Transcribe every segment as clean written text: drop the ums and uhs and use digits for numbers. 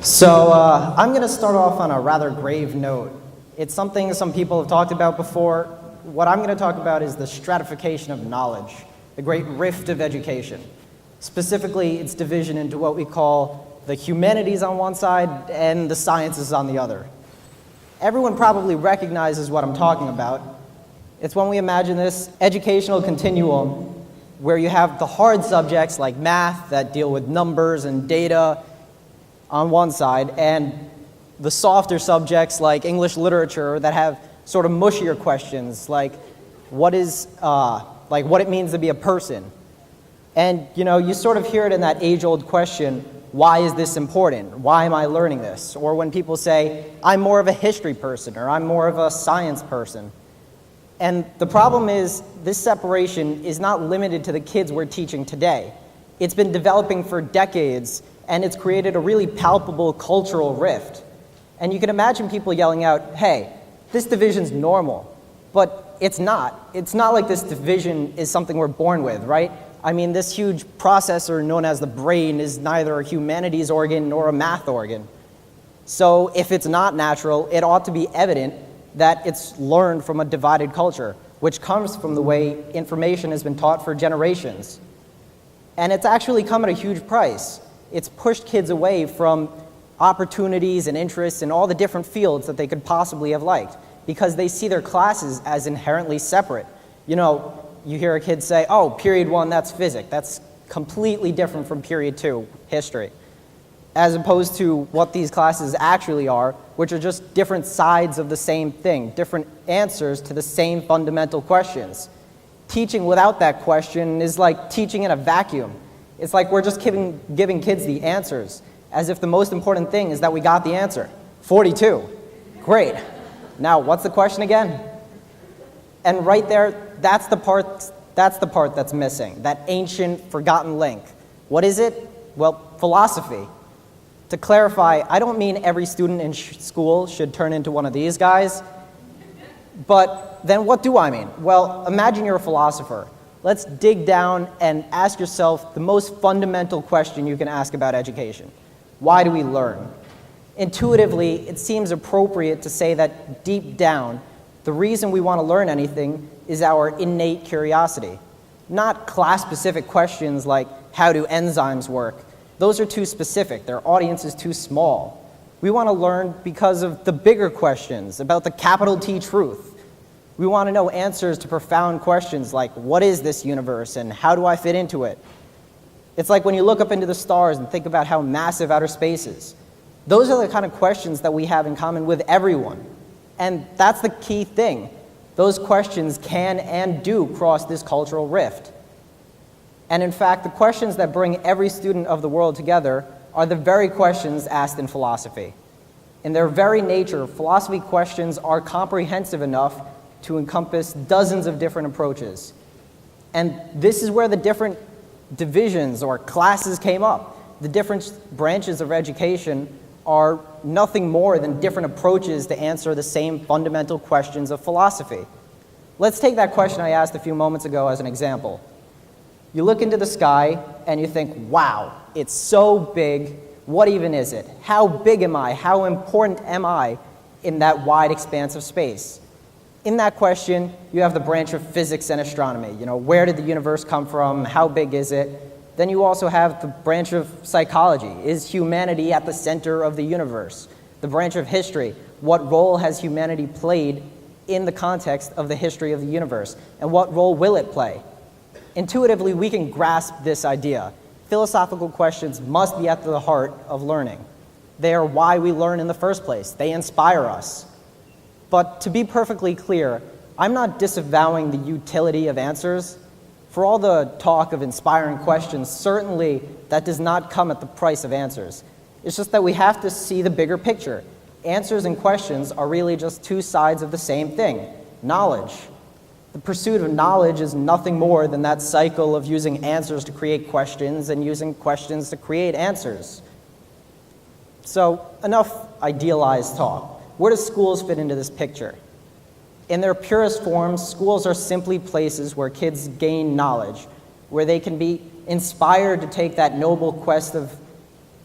I'm going to start off on a rather grave note. It's something some people have talked about before. What I'm going to talk about is the stratification of knowledge, the great rift of education. Specifically, its division into what we call the humanities on one side and the sciences on the other. Everyone probably recognizes what I'm talking about. It's when we imagine this educational continuum where you have the hard subjects like math that deal with numbers and data on one side, and the softer subjects like English literature that have sort of mushier questions like what it means to be a person. And you sort of hear it in that age-old question, why is this important? Why am I learning this? Or when people say, I'm more of a history person, or I'm more of a science person. And the problem is, this separation is not limited to the kids we're teaching today. It's been developing for decades, and it's created a really palpable cultural rift. And you can imagine people yelling out, hey, this division's normal, but it's not. It's not like this division is something we're born with, right? I mean, this huge processor known as the brain is neither a humanities organ nor a math organ. So if it's not natural, it ought to be evident that it's learned from a divided culture, which comes from the way information has been taught for generations. And it's actually come at a huge price. It's pushed kids away from opportunities and interests in all the different fields that they could possibly have liked because they see their classes as inherently separate. You hear a kid say, oh, period 1, that's physics. That's completely different from period 2, history. As opposed to what these classes actually are, which are just different sides of the same thing, different answers to the same fundamental questions. Teaching without that question is like teaching in a vacuum. It's like we're just giving kids the answers, as if the most important thing is that we got the answer. 42. Great. Now, what's the question again? And right there, that's the part that's missing, that ancient, forgotten link. What is it? Well, philosophy. To clarify, I don't mean every student in school should turn into one of these guys, but then what do I mean? Well, imagine you're a philosopher. Let's dig down and ask yourself the most fundamental question you can ask about education. Why do we learn? Intuitively, it seems appropriate to say that deep down, the reason we want to learn anything is our innate curiosity, not class-specific questions like how do enzymes work. Those are too specific. Their audience is too small. We want to learn because of the bigger questions about the capital T truth. We want to know answers to profound questions like, what is this universe and how do I fit into it? It's like when you look up into the stars and think about how massive outer space is. Those are the kind of questions that we have in common with everyone. And that's the key thing. Those questions can and do cross this cultural rift. And in fact, the questions that bring every student of the world together are the very questions asked in philosophy. In their very nature, philosophy questions are comprehensive enough to encompass dozens of different approaches. And this is where the different divisions or classes came up. The different branches of education are nothing more than different approaches to answer the same fundamental questions of philosophy. Let's take that question I asked a few moments ago as an example. You look into the sky and you think, wow, it's so big, what even is it? How big am I? How important am I in that wide expanse of space? In that question, you have the branch of physics and astronomy. Where did the universe come from? How big is it? Then you also have the branch of psychology. Is humanity at the center of the universe? The branch of history. What role has humanity played in the context of the history of the universe? And what role will it play? Intuitively, we can grasp this idea. Philosophical questions must be at the heart of learning. They are why we learn in the first place. They inspire us. But to be perfectly clear, I'm not disavowing the utility of answers. For all the talk of inspiring questions, certainly that does not come at the price of answers. It's just that we have to see the bigger picture. Answers and questions are really just two sides of the same thing, knowledge. The pursuit of knowledge is nothing more than that cycle of using answers to create questions and using questions to create answers. So, enough idealized talk. Where do schools fit into this picture? In their purest forms, schools are simply places where kids gain knowledge, where they can be inspired to take that noble quest of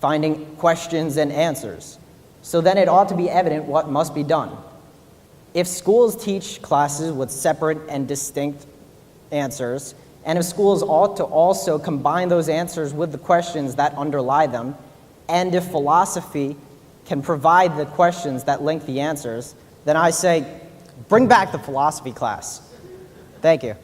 finding questions and answers. So then it ought to be evident what must be done. If schools teach classes with separate and distinct answers, and if schools ought to also combine those answers with the questions that underlie them, and if philosophy can provide the questions that link the answers, then I say, bring back the philosophy class. Thank you.